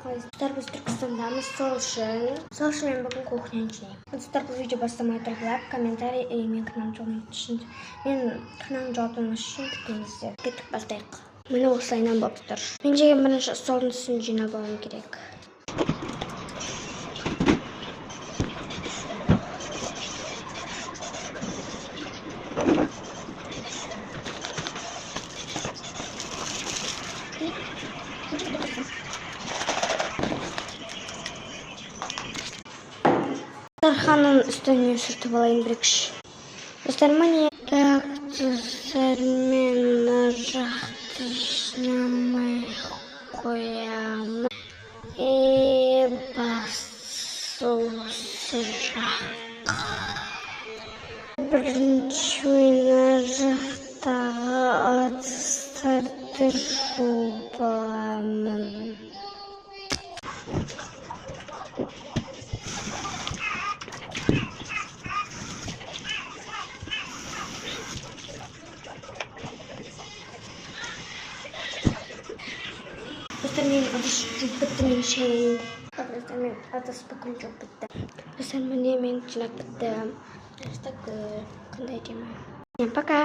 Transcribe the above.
қалайсыздар? Біз Түркістандамыз, сол үшін мен бүгін кухняны жинаймын. Достар, бұл видео бастамай тұрғылап, комментарий мен кінәм жауабын үшін күтіңіздер. Кеттік бастайық. Міне осылайынан болып тұр. Мен жеген бірінші столдың үстін жинап алуым керек. Тарханның үстіне сүртіп алайын бірікші. Достар, міне кактустермен жақты жинамай қоямын. Басу жаққа. Бірінші мына жақтағы ыдыстарды жуып аламын. Достар, мен ыдыс жуып бітті, мен шайын. Достар, мен ыдыс бүкіл жуып бітті. Достар, міне мен жинап бітті. Қандай демі. Пока.